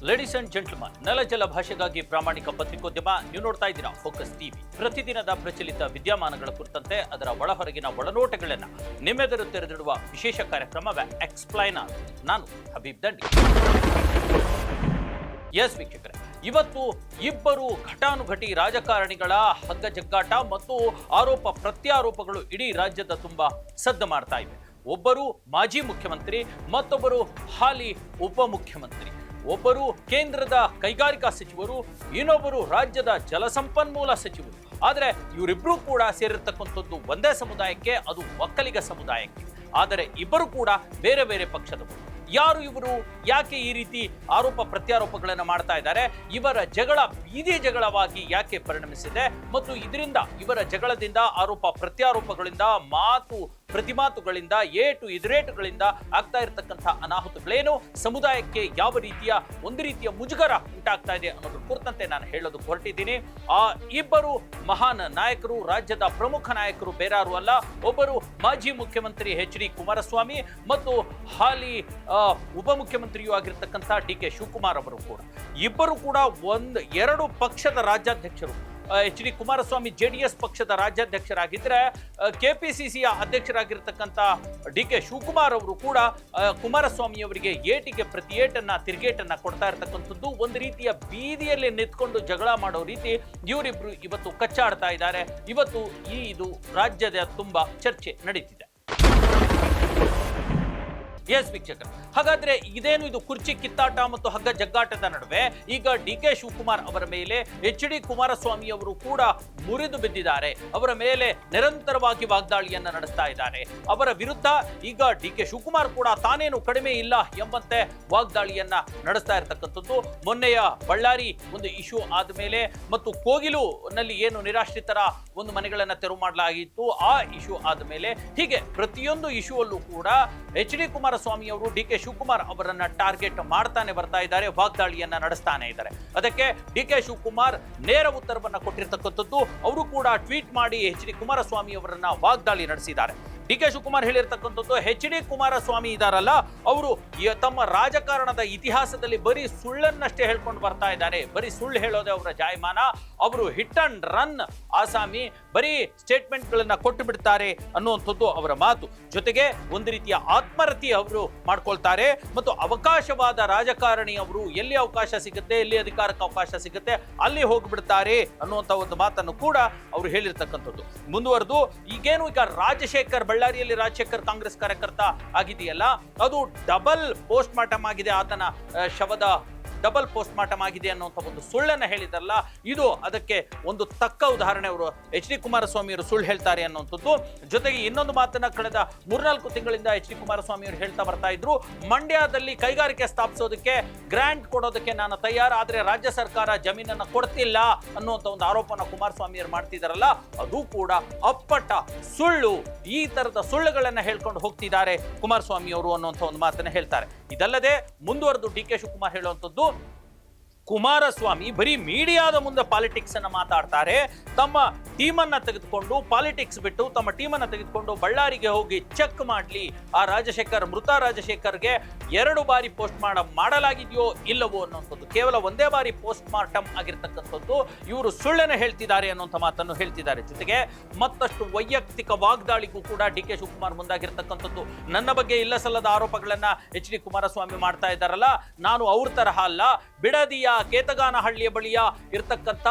Ladies and gentleman, ನೆಲಜಲ ಭಾಷೆಗಾಗಿ ಪ್ರಾಮಾಣಿಕ ಪತ್ರಿಕೋದ್ಯಮ. ನೀವು ನೋಡ್ತಾ ಇದ್ದೀರಾ ಫೋಕಸ್ ಟಿವಿ. ಪ್ರತಿದಿನದ ಪ್ರಚಲಿತ ವಿದ್ಯಮಾನಗಳ ಕುರಿತಂತೆ ಅದರ ಒಳಹೊರಗಿನ ಒಳನೋಟಗಳನ್ನು ನಿಮ್ಮೆದುರು ತೆರೆದಿಡುವ ವಿಶೇಷ ಕಾರ್ಯಕ್ರಮವೇ ಎಕ್ಸ್ಪ್ಲೈನರ್. ನಾನು ಹಬೀಬ್ ದಂಡಿ. ಎಸ್ ವೀಕ್ಷಕರೇ, ಇವತ್ತು ಇಬ್ಬರು ಘಟಾನುಘಟಿ ರಾಜಕಾರಣಿಗಳ ಹಗ್ಗ ಜಗ್ಗಾಟ ಮತ್ತು ಆರೋಪ ಪ್ರತ್ಯಾರೋಪಗಳು ಇಡೀ ರಾಜ್ಯದ ತುಂಬಾ ಸದ್ದು ಮಾಡ್ತಾ ಇವೆ. ಒಬ್ಬರು ಮಾಜಿ ಮುಖ್ಯಮಂತ್ರಿ, ಮತ್ತೊಬ್ಬರು ಹಾಲಿ ಉಪಮುಖ್ಯಮಂತ್ರಿ. ಒಬ್ಬರು ಕೇಂದ್ರದ ಕೈಗಾರಿಕಾ ಸಚಿವರು, ಇನ್ನೊಬ್ಬರು ರಾಜ್ಯದ ಜಲಸಂಪನ್ಮೂಲ ಸಚಿವರು. ಆದರೆ ಇವರಿಬ್ಬರೂ ಕೂಡ ಸೇರಿರ್ತಕ್ಕಂಥದ್ದು ಒಂದೇ ಸಮುದಾಯಕ್ಕೆ, ಅದು ಒಕ್ಕಲಿಗ ಸಮುದಾಯಕ್ಕೆ. ಆದರೆ ಇಬ್ಬರು ಕೂಡ ಬೇರೆ ಬೇರೆ ಪಕ್ಷದವರು. ಯಾರು ಇವರು? ಯಾಕೆ ಈ ರೀತಿ ಆರೋಪ ಪ್ರತ್ಯಾರೋಪಗಳನ್ನು ಮಾಡ್ತಾ ಇದ್ದಾರೆ? ಇವರ ಜಗಳ ಬೀದಿ ಜಗಳವಾಗಿ ಯಾಕೆ ಪರಿಣಮಿಸಿದೆ? ಮತ್ತು ಇದರಿಂದ, ಇವರ ಜಗಳದಿಂದ, ಆರೋಪ ಪ್ರತ್ಯಾರೋಪಗಳಿಂದ, ಪ್ರತಿಮಾತುಗಳಿಂದ, ಎದುರೇಟುಗಳಿಂದ ಆಗ್ತಾ ಇರತಕ್ಕಂಥ ಅನಾಹುತಗಳೇನು, ಸಮುದಾಯಕ್ಕೆ ಯಾವ ಒಂದು ರೀತಿಯ ಮುಜುಗರ ಉಂಟಾಗ್ತಾ ಇದೆ ಅನ್ನೋದ್ರ ಕುರಿತಂತೆ ನಾನು ಹೇಳೋದು ಹೊರಟಿದ್ದೀನಿ. ಆ ಇಬ್ಬರು ಮಹಾನ್ ನಾಯಕರು, ರಾಜ್ಯದ ಪ್ರಮುಖ ನಾಯಕರು ಬೇರಾರು ಅಲ್ಲ, ಒಬ್ಬರು ಮಾಜಿ ಮುಖ್ಯಮಂತ್ರಿ ಎಚ್.ಡಿ. ಕುಮಾರಸ್ವಾಮಿ ಮತ್ತು ಹಾಲಿ ಉಪಮುಖ್ಯಮಂತ್ರಿಯೂ ಆಗಿರ್ತಕ್ಕಂಥ ಡಿ.ಕೆ. ಶಿವಕುಮಾರ್ ಅವರು ಕೂಡ. ಇಬ್ಬರು ಕೂಡ ಎರಡು ಪಕ್ಷದ ರಾಜ್ಯಾಧ್ಯಕ್ಷರು. ಎಚ್.ಡಿ. ಕುಮಾರಸ್ವಾಮಿ ಜೆಡಿಎಸ್ ಪಕ್ಷದ ರಾಜ್ಯಾಧ್ಯಕ್ಷರಾಗಿದ್ದರೆ, ಕೆಪಿಸಿಸಿಯ ಅಧ್ಯಕ್ಷರಾಗಿರ್ತಕ್ಕಂಥ ಡಿ.ಕೆ. ಶಿವಕುಮಾರ್ ಅವರು ಕೂಡ ಕುಮಾರಸ್ವಾಮಿ ಅವರಿಗೆ ಏಟಿಗೆ ಪ್ರತಿ ತಿರುಗೇಟನ್ನ ಕೊಡ್ತಾ ಇರತಕ್ಕಂಥದ್ದು. ಒಂದು ರೀತಿಯ ಬೀದಿಯಲ್ಲಿ ನಿಂತ್ಕೊಂಡು ಜಗಳ ಮಾಡೋ ರೀತಿ ಇವರಿಬ್ರು ಇವತ್ತು ಕಚ್ಚಾಡ್ತಾ ಇದ್ದಾರೆ. ಇವತ್ತು ಇದು ರಾಜ್ಯದ ತುಂಬಾ ಚರ್ಚೆ ನಡೀತಿದೆ. ಎಸ್ ವೀಕ್ಷಕರು, ಹಾಗಾದ್ರೆ ಇದೇನು ಇದು ಕುರ್ಚಿ ಕಿತ್ತಾಟ ಮತ್ತು ಹಗ್ಗ ಜಗ್ಗಾಟದ ನಡುವೆ ಈಗ ಡಿ.ಕೆ. ಶಿವಕುಮಾರ್ ಅವರ ಮೇಲೆ ಎಚ್.ಡಿ. ಕುಮಾರಸ್ವಾಮಿ ಅವರು ಕೂಡ ಮುರಿದು ಬಿದ್ದಿದ್ದಾರೆ. ಅವರ ಮೇಲೆ ನಿರಂತರವಾಗಿ ವಾಗ್ದಾಳಿಯನ್ನ ನಡೆಸ್ತಾ ಇದ್ದಾರೆ. ಅವರ ವಿರುದ್ಧ ಈಗ ಡಿ.ಕೆ. ಶಿವಕುಮಾರ್ ಕೂಡ ತಾನೇನು ಕಡಿಮೆ ಇಲ್ಲ ಎಂಬಂತೆ ವಾಗ್ದಾಳಿಯನ್ನ ನಡೆಸ್ತಾ ಇರತಕ್ಕಂಥದ್ದು. ಮೊನ್ನೆಯ ಬಳ್ಳಾರಿ ಒಂದು ಇಶ್ಯೂ ಆದ್ಮೇಲೆ ಮತ್ತು ಕೋಗಿಲುನಲ್ಲಿ ಏನು ನಿರಾಶ್ರಿತರ ಒಂದು ಮನೆಗಳನ್ನ ತೆರವು ಮಾಡಲಾಗಿತ್ತು, ಆ ಇಶ್ಯೂ ಆದ್ಮೇಲೆ, ಹೀಗೆ ಪ್ರತಿಯೊಂದು ಇಶ್ಯೂ ಅಲ್ಲೂ ಕೂಡ ಎಚ್.ಡಿ. ಕುಮಾರಸ್ವಾಮಿ ಅವರು ಡಿ.ಕೆ. ಶಿವಕುಮಾರ್ ಅವರನ್ನ ಟಾರ್ಗೆಟ್ ಮಾಡ್ತಾನೆ ಬರ್ತಾ ಇದ್ದಾರೆ, ವಾಗ್ದಾಳಿಯನ್ನ ನಡೆಸ್ತಾನೆ ಇದ್ದಾರೆ. ಅದಕ್ಕೆ ಡಿ.ಕೆ. ಶಿವಕುಮಾರ್ ನೇರ ಉತ್ತರವನ್ನ ಕೊಟ್ಟಿರ್ತಕ್ಕಂಥದ್ದು. ಅವರು ಕೂಡ ಟ್ವೀಟ್ ಮಾಡಿ ಎಚ್.ಡಿ. ಕುಮಾರಸ್ವಾಮಿ ಅವರನ್ನ ವಾಗ್ದಾಳಿ ನಡೆಸಿದ್ದಾರೆ. ಡಿ.ಕೆ. ಶಿವಕುಮಾರ್ ಹೇಳಿರ್ತಕ್ಕಂಥದ್ದು, ಎಚ್.ಡಿ. ಕುಮಾರಸ್ವಾಮಿ ಇದಾರಲ್ಲ, ಅವರು ತಮ್ಮ ರಾಜಕಾರಣದ ಇತಿಹಾಸದಲ್ಲಿ ಬರೀ ಸುಳ್ಳನ್ನಷ್ಟೇ ಹೇಳ್ಕೊಂಡು ಬರ್ತಾ ಇದ್ದಾರೆ. ಬರೀ ಸುಳ್ಳು ಹೇಳೋದೇ ಅವರ ಜಾಯಮಾನ. ಅವರು ಹಿಟ್ ಅಂಡ್ ರನ್ ಆಸಾಮಿ, ಬರೀ ಸ್ಟೇಟ್ಮೆಂಟ್ ಗಳನ್ನ ಕೊಟ್ಟು ಬಿಡ್ತಾರೆ ಅನ್ನುವಂಥದ್ದು ಅವರ ಮಾತು. ಜೊತೆಗೆ ಒಂದು ರೀತಿಯ ಆತ್ಮರತಿ ಅವರು ಮಾಡ್ಕೊಳ್ತಾರೆ ಮತ್ತು ಅವಕಾಶವಾದ ರಾಜಕಾರಣಿ ಅವರು. ಎಲ್ಲಿ ಅವಕಾಶ ಸಿಗುತ್ತೆ, ಎಲ್ಲಿ ಅಧಿಕಾರಕ್ಕೆ ಅವಕಾಶ ಸಿಗುತ್ತೆ, ಅಲ್ಲಿ ಹೋಗ್ಬಿಡ್ತಾರೆ ಅನ್ನುವಂಥ ಒಂದು ಮಾತನ್ನು ಕೂಡ ಅವರು ಹೇಳಿರ್ತಕ್ಕಂಥದ್ದು. ಮುಂದುವರೆದು ಈಗ ರಾಜಶೇಖರ್, ಬಳ್ಳಾರಿಯಲ್ಲಿ ರಾಜಶೇಖರ್ ಕಾಂಗ್ರೆಸ್ ಕಾರ್ಯಕರ್ತ ಆಗಿದೆಯಲ್ಲ, ಅದು ಡಬಲ್ ಪೋಸ್ಟ್ ಮಾರ್ಟಮ್ ಆಗಿದೆ, ಆತನ ಶವದ ಡಬಲ್ ಪೋಸ್ಟ್ ಮಾರ್ಟಮ್ ಆಗಿದೆ ಅನ್ನುವಂಥ ಒಂದು ಸುಳ್ಳನ್ನು ಹೇಳಿದಲ್ಲ, ಇದು ಅದಕ್ಕೆ ಒಂದು ತಕ್ಕ ಉದಾಹರಣೆ. ಅವರು ಎಚ್.ಡಿ. ಕುಮಾರಸ್ವಾಮಿ ಅವರು ಸುಳ್ಳು ಹೇಳ್ತಾರೆ ಅನ್ನುವಂಥದ್ದು. ಜೊತೆಗೆ ಇನ್ನೊಂದು ಮಾತನ್ನ ಕಳೆದ 3-4 ತಿಂಗಳಿಂದ ಎಚ್.ಡಿ. ಕುಮಾರಸ್ವಾಮಿ ಅವರು ಹೇಳ್ತಾ ಬರ್ತಾ ಇದ್ರು, ಮಂಡ್ಯದಲ್ಲಿ ಕೈಗಾರಿಕೆ ಸ್ಥಾಪಿಸೋದಕ್ಕೆ ಗ್ರಾಂಟ್ ಕೊಡೋದಕ್ಕೆ ನಾನು ತಯಾರು, ಆದರೆ ರಾಜ್ಯ ಸರ್ಕಾರ ಜಮೀನನ್ನು ಕೊಡ್ತಿಲ್ಲ ಅನ್ನುವಂಥ ಒಂದು ಆರೋಪನ ಕುಮಾರಸ್ವಾಮಿ ಅವರು ಮಾಡ್ತಿದಾರಲ್ಲ, ಅದು ಕೂಡ ಅಪ್ಪಟ ಸುಳ್ಳು. ಈ ತರದ ಸುಳ್ಳುಗಳನ್ನ ಹೇಳ್ಕೊಂಡು ಹೋಗ್ತಿದ್ದಾರೆ ಕುಮಾರಸ್ವಾಮಿ ಅವರು ಅನ್ನುವಂಥ ಒಂದು ಮಾತನ್ನ ಹೇಳ್ತಾರೆ. ಇದಲ್ಲದೆ ಮುಂದುವರೆದು ಡಿ.ಕೆ. ಶಿವಕುಮಾರ್ ಹೇಳುವಂಥದ್ದು, ಕುಮಾರಸ್ವಾಮಿ ಬರೀ ಮೀಡಿಯಾದ ಮುಂದೆ ಪಾಲಿಟಿಕ್ಸ್ ಅನ್ನ ಮಾತಾಡ್ತಾರೆ. ತಮ್ಮ ಟೀಮನ್ನ ತೆಗೆದುಕೊಂಡು, ಪಾಲಿಟಿಕ್ಸ್ ಬಿಟ್ಟು ತಮ್ಮ ಟೀಮನ್ನ ತೆಗೆದುಕೊಂಡು ಬಳ್ಳಾರಿಗೆ ಹೋಗಿ ಚೆಕ್ ಮಾಡ್ಲಿ, ಆ ಮೃತ ರಾಜಶೇಖರ್ಗೆ 2 ಬಾರಿ ಪೋಸ್ಟ್ ಮಾಡಲಾಗಿದೆಯೋ ಇಲ್ಲವೋ ಅನ್ನುವಂಥದ್ದು. ಕೇವಲ ಒಂದೇ ಬಾರಿ ಪೋಸ್ಟ್ ಮಾರ್ಟಮ್ ಆಗಿರ್ತಕ್ಕಂಥದ್ದು. ಇವರು ಸುಳ್ಳನ್ನು ಹೇಳ್ತಿದ್ದಾರೆ ಅನ್ನುವಂಥ ಮಾತನ್ನು ಹೇಳ್ತಿದ್ದಾರೆ. ಜೊತೆಗೆ ಮತ್ತಷ್ಟು ವೈಯಕ್ತಿಕ ವಾಗ್ದಾಳಿಗೂ ಕೂಡ ಡಿ.ಕೆ. ಶಿವಕುಮಾರ್ ಮುಂದಾಗಿರ್ತಕ್ಕಂಥದ್ದು. ನನ್ನ ಬಗ್ಗೆ ಇಲ್ಲ ಸಲ್ಲದ ಆರೋಪಗಳನ್ನ ಎಚ್.ಡಿ. ಕುಮಾರಸ್ವಾಮಿ ಮಾಡ್ತಾ ಇದ್ದಾರಲ್ಲ, ನಾನು ಅವ್ರ ತರಹ ಅಲ್ಲ, ಬಿಡದಿಯ ಕೇತಗಾನಹಳ್ಳಿಯ ಬಳಿಯ ಇರ್ತಕ್ಕಂಥ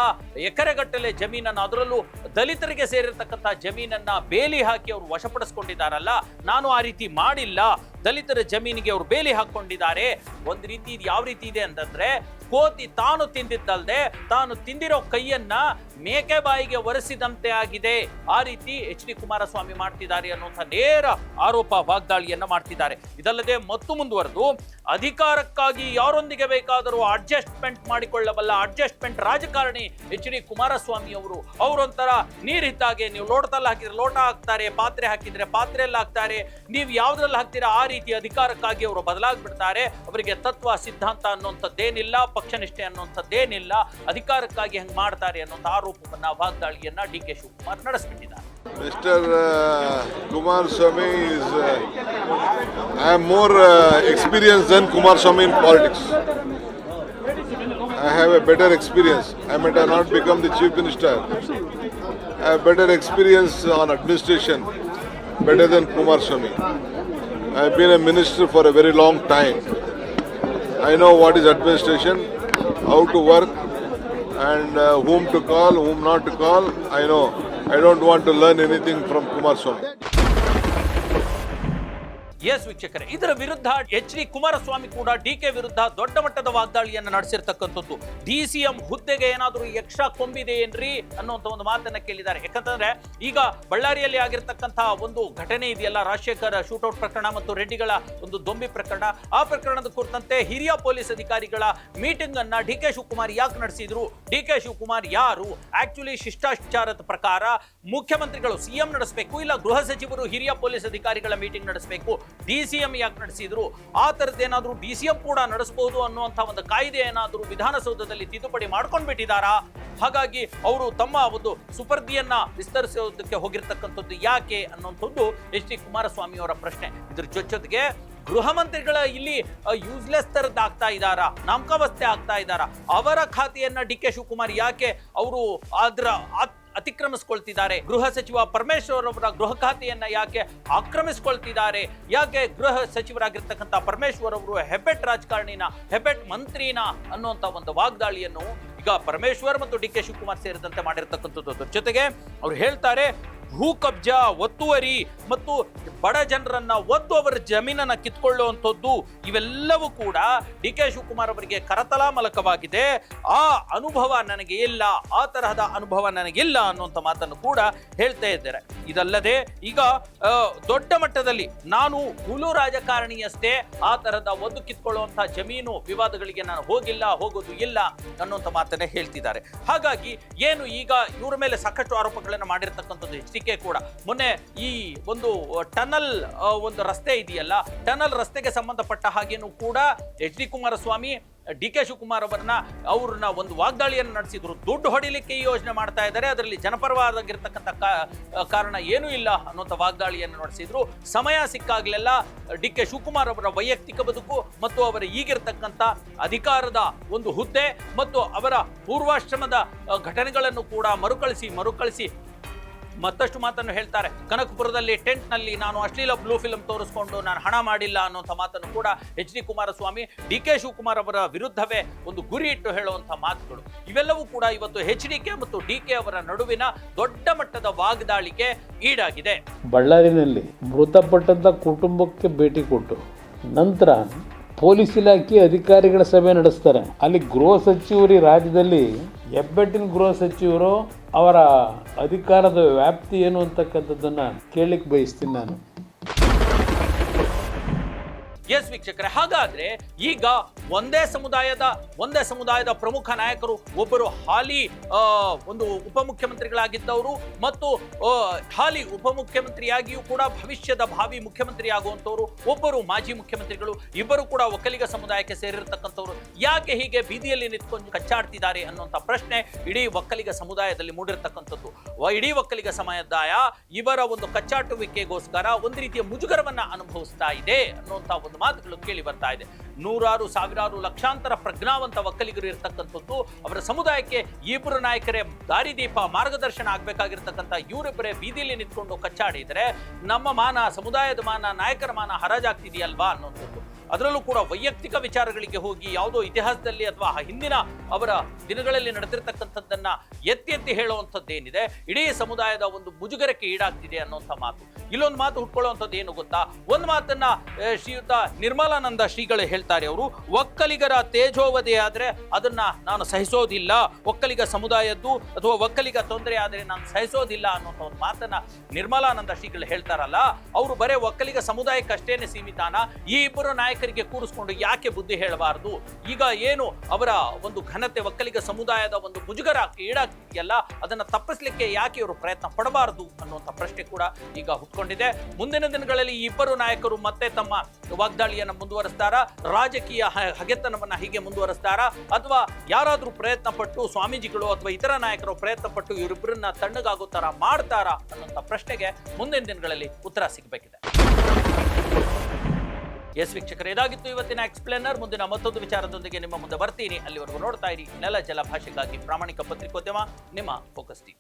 ಎಕರೆಗಟ್ಟಲೆ ಜಮೀನನ್ನು, ಅದರಲ್ಲೂ ದಲಿತರಿಗೆ ಸೇರಿರ್ತಕ್ಕಂಥ ಜಮೀನನ್ನ ಬೇಲಿ ಹಾಕಿ ಅವರು ವಶಪಡಿಸಿಕೊಂಡಿದ್ದಾರಲ್ಲ, ನಾನು ಆ ರೀತಿ ಮಾಡಿಲ್ಲ. ದಲಿತರ ಜಮೀನಿಗೆ ಅವರು ಬೇಲಿ ಹಾಕೊಂಡಿದ್ದಾರೆ. ಒಂದು ರೀತಿ ಇದು ಯಾವ ರೀತಿ ಇದೆ ಅಂತಂದ್ರೆ, ಕೋತಿ ತಾನು ತಿಂದಿದ್ದಲ್ದೆ ತಾನು ತಿಂದಿರೋ ಕೈಯನ್ನ ಮೇಕೆ ಬಾಯಿಗೆ ಒರೆಸಿದಂತೆ ಆಗಿದೆ. ಆ ರೀತಿ ಎಚ್.ಡಿ. ಕುಮಾರಸ್ವಾಮಿ ಮಾಡ್ತಿದ್ದಾರೆ ಅನ್ನುವಂಥ ನೇರ ಆರೋಪ, ವಾಗ್ದಾಳಿಯನ್ನ ಮಾಡ್ತಿದ್ದಾರೆ. ಇದಲ್ಲದೆ ಮತ್ತು ಮುಂದುವರೆದು, ಅಧಿಕಾರಕ್ಕಾಗಿ ಯಾರೊಂದಿಗೆ ಬೇಕಾದರೂ ಅಡ್ಜಸ್ಟ್ಮೆಂಟ್ ಮಾಡಿಕೊಳ್ಳಬಲ್ಲ ಅಡ್ಜಸ್ಟ್ಮೆಂಟ್ ರಾಜಕಾರಣಿ ಎಚ್.ಡಿ. ಕುಮಾರಸ್ವಾಮಿ ಅವರು. ಅವರೊಂಥರ ನೀರಿದ್ದಾಗೆ, ನೀವು ಲೋಟದಲ್ಲಿ ಹಾಕಿದ್ರೆ ಲೋಟ ಹಾಕ್ತಾರೆ, ಪಾತ್ರೆ ಹಾಕಿದ್ರೆ ಪಾತ್ರೆಯಲ್ಲಿ ಹಾಕ್ತಾರೆ, ನೀವು ಯಾವ್ದ್ರಲ್ಲಿ ಹಾಕ್ತೀರಾ ಆ ರೀತಿ ಅಧಿಕಾರಕ್ಕಾಗಿ ಅವರು ಬದಲಾಗ್ಬಿಡ್ತಾರೆ. ಅವರಿಗೆ ತತ್ವ ಸಿದ್ಧಾಂತ ಅನ್ನುವಂಥದ್ದೇನಿಲ್ಲ, ಪಕ್ಷನಿಷ್ಠೆ ಅನ್ನುವಂಥದ್ದೇನಿಲ್ಲ, ಅಧಿಕಾರಕ್ಕಾಗಿ ಹಂಗೆ ಮಾಡ್ತಾರೆ ಅನ್ನುವಂಥ ಆರೋಪವನ್ನ, ವಾಗ್ದಾಳಿಯನ್ನ ಡಿ.ಕೆ. ಶಿವಕುಮಾರ್ ನಡೆಸ್ಬಿಟ್ಟಿದ್ದಾರೆ. Mr. Kumaraswamy is, I am more experienced than Kumaraswamy in politics. I have a better experience. I might have not become the chief minister. I have better experience on administration, better than Kumar Swamy. I have been a minister for a very long time. I know what is administration, how to work, and whom to call, whom not to call. I know. I don't want to learn anything from Kumar Swamy. Yes ವೀಕ್ಷಕರೇ, ಇದರ ವಿರುದ್ಧ H D Kumaraswamy ಕೂಡ DK ವಿರುದ್ಧ ದೊಡ್ಡ ಮಟ್ಟದ ವಾಗ್ದಾಳಿಯನ್ನು ನಡೆಸಿರ್ತಕ್ಕಂಥದ್ದು. DCM ಹುದ್ದೆಗೆ ಏನಾದರೂ extra ಕೊಂಬಿದೆ ಏನ್ರಿ ಅನ್ನುವಂಥ ಒಂದು ಮಾತನ್ನ ಕೇಳಿದ್ದಾರೆ. ಯಾಕಂತಂದ್ರೆ ಈಗ ಬಳ್ಳಾರಿಯಲ್ಲಿ ಆಗಿರ್ತಕ್ಕಂತಹ ಒಂದು ಘಟನೆ ಇದೆಯಲ್ಲ, ರಾಜಶೇಖರ್ ಶೂಟೌಟ್ ಪ್ರಕರಣ ಮತ್ತು ರೆಡ್ಡಿಗಳ ಒಂದು ದೊಂಬಿ ಪ್ರಕರಣ, ಆ ಪ್ರಕರಣದ ಕುರಿತಂತೆ ಹಿರಿಯ ಪೊಲೀಸ್ ಅಧಿಕಾರಿಗಳ ಮೀಟಿಂಗ್ ಅನ್ನ ಡಿ ಕೆ ಶಿವಕುಮಾರ್ ಯಾಕೆ ನಡೆಸಿದ್ರು, ಡಿ ಕೆ ಶಿವಕುಮಾರ್ ಯಾರು, ಆಕ್ಚುಲಿ ಶಿಷ್ಟಾಚಾರದ ಪ್ರಕಾರ ಮುಖ್ಯಮಂತ್ರಿಗಳು ಸಿಎಂ ನಡೆಸಬೇಕು, ಇಲ್ಲ ಗೃಹ ಸಚಿವರು ಹಿರಿಯ ಪೊಲೀಸ್ ಅಧಿಕಾರಿಗಳ ಮೀಟಿಂಗ್ ನಡೆಸಬೇಕು, ಡಿಸಿಎಂ ಯಾಕೆ ನಡೆಸಿದ್ರು, ಆ ತರದ್ದೇನಾದ್ರೂ ಡಿಸಿಎಂ ಕೂಡ ನಡೆಸಬಹುದು ಅನ್ನುವಂಥ ಒಂದು ಕಾಯ್ದೆ ಏನಾದರೂ ವಿಧಾನಸೌಧದಲ್ಲಿ ತಿದ್ದುಪಡಿ ಮಾಡ್ಕೊಂಡು ಬಿಟ್ಟಿದ್ದಾರಾ? ಹಾಗಾಗಿ ಅವರು ತಮ್ಮ ಒಂದು ಸುಪರ್ದಿಯನ್ನ ವಿಸ್ತರಿಸೋದಕ್ಕೆ ಹೋಗಿರ್ತಕ್ಕಂಥದ್ದು ಯಾಕೆ ಅನ್ನುವಂಥದ್ದು ಎಚ್ ಡಿ ಕುಮಾರಸ್ವಾಮಿ ಅವರ ಪ್ರಶ್ನೆ. ಇದ್ರ ಜೊತೆಗೆ ಗೃಹ ಮಂತ್ರಿಗಳ ಇಲ್ಲಿ ಯೂಸ್ಲೆಸ್ ತರದ್ದು ಆಗ್ತಾ ಇದ್ದಾರಾ, ನಾಮಕಾವಸ್ಥೆ ಆಗ್ತಾ ಇದ್ದಾರಾ, ಅವರ ಖಾತೆಯನ್ನ ಡಿ ಕೆ ಶಿವಕುಮಾರ್ ಯಾಕೆ ಅವರು ಅತಿಕ್ರಮಿಸ್ಕೊಳ್ತಿದ್ದಾರೆ, ಗೃಹ ಸಚಿವ ಪರಮೇಶ್ವರ್ ಅವರ ಗೃಹ ಖಾತೆಯನ್ನ ಯಾಕೆ ಆಕ್ರಮಿಸ್ಕೊಳ್ತಿದ್ದಾರೆ, ಯಾಕೆ ಗೃಹ ಸಚಿವರಾಗಿರ್ತಕ್ಕಂಥ ಪರಮೇಶ್ವರ್ ಅವರು ಹೆಬ್ಬೆಟ್ ರಾಜಕಾರಣಿನ, ಹೆಬ್ಬೆಟ್ ಮಂತ್ರಿನ ಅನ್ನುವಂಥ ಒಂದು ವಾಗ್ದಾಳಿಯನ್ನು ಈಗ ಪರಮೇಶ್ವರ್ ಮತ್ತು ಡಿ ಕೆ ಶಿವಕುಮಾರ್ ಸೇರಿದಂತೆ ಮಾಡಿರ್ತಕ್ಕಂಥದ್ದು. ಜೊತೆಗೆ ಅವ್ರು ಹೇಳ್ತಾರೆ, ಭೂ ಕಬ್ಜಾ, ಒತ್ತುವರಿ ಮತ್ತು ಬಡ ಜನರನ್ನ ಒದ್ದು ಅವರ ಜಮೀನನ್ನ ಕಿತ್ಕೊಳ್ಳುವಂಥದ್ದು ಇವೆಲ್ಲವೂ ಕೂಡ ಡಿ ಕೆ ಶಿವಕುಮಾರ್ ಅವರಿಗೆ ಕರತಲ ಮಲಕವಾಗಿದೆ. ಆ ಅನುಭವ ನನಗೆ ಇಲ್ಲ, ಆ ತರಹದ ಅನುಭವ ನನಗಿಲ್ಲ ಅನ್ನುವಂಥ ಮಾತನ್ನು ಕೂಡ ಹೇಳ್ತಾ ಇದ್ದಾರೆ. ಇದಲ್ಲದೆ ಈಗ ದೊಡ್ಡ ಮಟ್ಟದಲ್ಲಿ ನಾನು ಹುಲು ರಾಜಕಾರಣಿಯಷ್ಟೇ, ಆ ತರಹದ ಒದ್ದು ಕಿತ್ಕೊಳ್ಳುವಂಥ ಜಮೀನು ವಿವಾದಗಳಿಗೆ ನಾನು ಹೋಗೋದು ಇಲ್ಲ ಅನ್ನುವಂಥ ಮಾತನ್ನೇ ಹೇಳ್ತಿದ್ದಾರೆ. ಹಾಗಾಗಿ ಏನು ಈಗ ಇವರ ಮೇಲೆ ಸಾಕಷ್ಟು ಆರೋಪಗಳನ್ನು ಮಾಡಿರ್ತಕ್ಕಂಥದ್ದು ಎಚ್ ಡಿ ಕೆ ಕೂಡ. ಮೊನ್ನೆ ಈ ಒಂದು ಟನಲ್ ಒಂದು ರಸ್ತೆ ಇದೆಯಲ್ಲ, ಟನಲ್ ರಸ್ತೆಗೆ ಸಂಬಂಧಪಟ್ಟ ಹಾಗೇನು ಕೂಡ H D Kumaraswamy D K Shivakumar ಅವ್ರನ್ನ ಒಂದು ವಾಗ್ದಾಳಿಯನ್ನು ನಡೆಸಿದ್ರು. ದುಡ್ಡು ಹೊಡಿಲಿಕ್ಕೆ ಈ ಯೋಜನೆ ಮಾಡ್ತಾ ಇದ್ದಾರೆ, ಅದರಲ್ಲಿ ಜನಪರವಾಗಿರ್ತಕ್ಕಂಥ ಕಾರಣ ಏನೂ ಇಲ್ಲ ಅನ್ನುವಂಥ ವಾಗ್ದಾಳಿಯನ್ನು ನಡೆಸಿದ್ರು. ಸಮಯ ಸಿಕ್ಕಾಗಲೆಲ್ಲ ಡಿ ಕೆ ಶಿವಕುಮಾರ್ ಅವರ ವೈಯಕ್ತಿಕ ಬದುಕು ಮತ್ತು ಅವರ ಈಗಿರ್ತಕ್ಕಂಥ ಅಧಿಕಾರದ ಒಂದು ಹುದ್ದೆ ಮತ್ತು ಅವರ ಪೂರ್ವಾಶ್ರಮದ ಘಟನೆಗಳನ್ನು ಕೂಡ ಮರುಕಳಿಸಿ ಮತ್ತಷ್ಟು ಮಾತನ್ನು ಹೇಳ್ತಾರೆ. ಕನಕಪುರದಲ್ಲಿ ಟೆಂಟ್ ನಲ್ಲಿ ನಾನು ಅಶ್ಲೀಲ ಬ್ಲೂ ಫಿಲ್ಮ್ ತೋರಿಸ್ಕೊಂಡು ನಾನು ಹಣ ಮಾಡಿಲ್ಲ ಅನ್ನುವಂಥ ಮಾತನ್ನು ಕೂಡ H D Kumaraswamy D K Shivakumar ಅವರ ವಿರುದ್ಧವೇ ಒಂದು ಗುರಿ ಇಟ್ಟು ಹೇಳುವಂಥ ಮಾತುಗಳು ಇವೆಲ್ಲವೂ ಕೂಡ ಇವತ್ತು ಎಚ್ ಡಿ ಕೆ ಮತ್ತು ಡಿ ಕೆ ಅವರ ನಡುವಿನ ದೊಡ್ಡ ಮಟ್ಟದ ವಾಗ್ದಾಳಿಗೆ ಈಡಾಗಿದೆ. ಬಳ್ಳಾರಿನಲ್ಲಿ ಮೃತಪಟ್ಟಂತ ಕುಟುಂಬಕ್ಕೆ ಭೇಟಿ ಕೊಟ್ಟು ನಂತರ ಪೊಲೀಸ್ ಇಲಾಖೆ ಅಧಿಕಾರಿಗಳ ಸಭೆ ನಡೆಸ್ತಾರೆ. ಅಲ್ಲಿ ಗೃಹ ಸಚಿವರು ರಾಜ್ಯದಲ್ಲಿ ಹೆಬ್ಬೆಟ್ಟಿನ ಗೃಹ ಸಚಿವರು ಅವರ ಅಧಿಕಾರದ ವ್ಯಾಪ್ತಿ ಏನು ಅಂತಕ್ಕಂಥದ್ದನ್ನು ಕೇಳಲಿಕ್ಕೆ ಬಯಸ್ತೀನಿ ನಾನು. ಎಸ್ ವೀಕ್ಷಕರೇ, ಹಾಗಾದ್ರೆ ಈಗ ಒಂದೇ ಸಮುದಾಯದ ಪ್ರಮುಖ ನಾಯಕರು, ಒಬ್ಬರು ಹಾಲಿ ಒಂದು ಉಪಮುಖ್ಯಮಂತ್ರಿಗಳಾಗಿದ್ದವರು ಮತ್ತು ಹಾಲಿ ಉಪಮುಖ್ಯಮಂತ್ರಿಯಾಗಿಯೂ ಕೂಡ ಭವಿಷ್ಯದ ಭಾವಿ ಮುಖ್ಯಮಂತ್ರಿ ಆಗುವಂತವರು, ಒಬ್ಬರು ಮಾಜಿ ಮುಖ್ಯಮಂತ್ರಿಗಳು, ಇಬ್ಬರು ಕೂಡ ಒಕ್ಕಲಿಗ ಸಮುದಾಯಕ್ಕೆ ಸೇರಿರತಕ್ಕಂಥವ್ರು ಯಾಕೆ ಹೀಗೆ ಬೀದಿಯಲ್ಲಿ ನಿಂತ್ಕೊಂಡು ಕಚ್ಚಾಡ್ತಿದ್ದಾರೆ ಅನ್ನುವಂಥ ಪ್ರಶ್ನೆ ಇಡೀ ಒಕ್ಕಲಿಗ ಸಮುದಾಯದಲ್ಲಿ ಮೂಡಿರ್ತಕ್ಕಂಥದ್ದು. ಇಡೀ ಒಕ್ಕಲಿಗ ಸಮುದಾಯ ಇವರ ಒಂದು ಕಚ್ಚಾಟುವಿಕೆಗೋಸ್ಕರ ಒಂದು ರೀತಿಯ ಮುಜುಗರವನ್ನ ಅನುಭವಿಸ್ತಾ ಇದೆ ಅನ್ನುವಂಥ ಒಂದು ಮಾತುಗಳು ಕೇಳಿ ಬರ್ತಾ ಇದೆ. ನೂರಾರು ಸಾವಿರಾರು ಲಕ್ಷಾಂತರ ಪ್ರಜ್ಞಾವಂತ ಒಕ್ಕಲಿಗರು ಇರತಕ್ಕಂಥದ್ದು, ಅವರ ಸಮುದಾಯಕ್ಕೆ ಇಬ್ಬರು ನಾಯಕರೇ ದಾರಿದೀಪ ಮಾರ್ಗದರ್ಶನ ಆಗ್ಬೇಕಾಗಿರ್ತಕ್ಕಂಥ ಇವರಿಬ್ಬರೇ ಬೀದಿಯಲ್ಲಿ ನಿಂತ್ಕೊಂಡು ಕಚ್ಚಾಡಿದರೆ ನಮ್ಮ ಮಾನ, ಸಮುದಾಯದ ಮಾನ, ನಾಯಕರ ಮಾನ ಹರಾಜಾಗ್ತಿದೆಯಲ್ವಾ ಅನ್ನೋಂಥದ್ದು. ಅದರಲ್ಲೂ ಕೂಡ ವೈಯಕ್ತಿಕ ವಿಚಾರಗಳಿಗೆ ಹೋಗಿ ಯಾವುದೋ ಇತಿಹಾಸದಲ್ಲಿ ಅಥವಾ ಹಿಂದಿನ ಅವರ ದಿನಗಳಲ್ಲಿ ನಡೆದಿರ್ತಕ್ಕಂಥದ್ದನ್ನ ಎತ್ತಿ ಹೇಳುವಂಥದ್ದೇನಿದೆ, ಇಡೀ ಸಮುದಾಯದ ಒಂದು ಮುಜುಗರಕ್ಕೆ ಈಡಾಗ್ತಿದೆ ಅನ್ನುವಂಥ ಮಾತು. ಇಲ್ಲೊಂದು ಮಾತು ಹುಟ್ಕೊಳ್ಳುವಂಥದ್ದು ಏನು ಗೊತ್ತಾ, ಒಂದು ಮಾತನ್ನ ಶ್ರೀಯುತ ನಿರ್ಮಲಾನಂದ ಶ್ರೀಗಳು ಹೇಳ್ತಾರೆ. ಅವರು ಒಕ್ಕಲಿಗರ ತೇಜೋವಧೆ ಆದ್ರೆ ಅದನ್ನ ನಾನು ಸಹಿಸೋದಿಲ್ಲ, ಒಕ್ಕಲಿಗ ಸಮುದಾಯದ್ದು ಅಥವಾ ಒಕ್ಕಲಿಗ ತೊಂದರೆ ಆದ್ರೆ ನಾನು ಸಹಿಸೋದಿಲ್ಲ ಅನ್ನುವಂಥ ಒಂದು ಮಾತನ್ನ ನಿರ್ಮಲಾನಂದ ಶ್ರೀಗಳು ಹೇಳ್ತಾರಲ್ಲ, ಅವರು ಬರೇ ಒಕ್ಕಲಿಗ ಸಮುದಾಯಕ್ಕಷ್ಟೇನೆ ಸೀಮಿತಾನ, ಈ ಇಬ್ಬರು ನಾಯಕರಿಗೆ ಕೂರಿಸ್ಕೊಂಡು ಯಾಕೆ ಬುದ್ಧಿ ಹೇಳಬಾರದು? ಈಗ ಏನು ಅವರ ಒಂದು ಘನತೆ, ಒಕ್ಕಲಿಗ ಸಮುದಾಯದ ಒಂದು ಮುಜುಗರ ಈಡಾಗ್ತಿದೆಯಲ್ಲ, ಅದನ್ನ ತಪ್ಪಿಸ್ಲಿಕ್ಕೆ ಯಾಕೆ ಇವರು ಪ್ರಯತ್ನ ಪಡಬಾರದು ಅನ್ನುವಂಥ ಪ್ರಶ್ನೆ ಕೂಡ ಈಗ ಹುಟ್ಕೊಂಡಿದೆ. ಮುಂದಿನ ದಿನಗಳಲ್ಲಿ ಈ ಇಬ್ಬರು ನಾಯಕರು ಮತ್ತೆ ತಮ್ಮ ವಾಗ್ದಾಳಿಯನ್ನು ಮುಂದುವರಿಸ್ತಾರ, ರಾಜಕೀಯ ಹಗೆತನವನ್ನ ಹೀಗೆ ಮುಂದುವರಿಸ್ತಾರ, ಅಥವಾ ಯಾರಾದ್ರೂ ಪ್ರಯತ್ನ ಪಟ್ಟು ಸ್ವಾಮೀಜಿಗಳು ಅಥವಾ ಇತರ ನಾಯಕರು ಪ್ರಯತ್ನ ಪಟ್ಟು ಇವರಿಬ್ಬರನ್ನ ತಣ್ಣಗಾಗೋ ತರ ಮಾಡ್ತಾರಾ ಅನ್ನುವಂಥ ಪ್ರಶ್ನೆಗೆ ಮುಂದಿನ ದಿನಗಳಲ್ಲಿ ಉತ್ತರ ಸಿಗಬೇಕಿದೆ. ಎಸ್ ವೀಕ್ಷಕರೇ, ಇದಾಗಿತ್ತು ಇವತ್ತಿನ ಎಕ್ಸ್ಪ್ಲೇನರ್. ಮುಂದಿನ ಮತ್ತೊಂದು ವಿಚಾರದೊಂದಿಗೆ ನಿಮ್ಮ ಮುಂದೆ ಬರ್ತೀನಿ. ಅಲ್ಲಿವರೆಗೂ ನೋಡ್ತಾ ಇರಿ ನೆಲ ಜಲ ಭಾಷೆಗಾಗಿ ಪ್ರಾಮಾಣಿಕ ಪತ್ರಿಕೋದ್ಯಮ, ನಿಮ್ಮ ಫೋಕಸ್ ಟಿವಿ.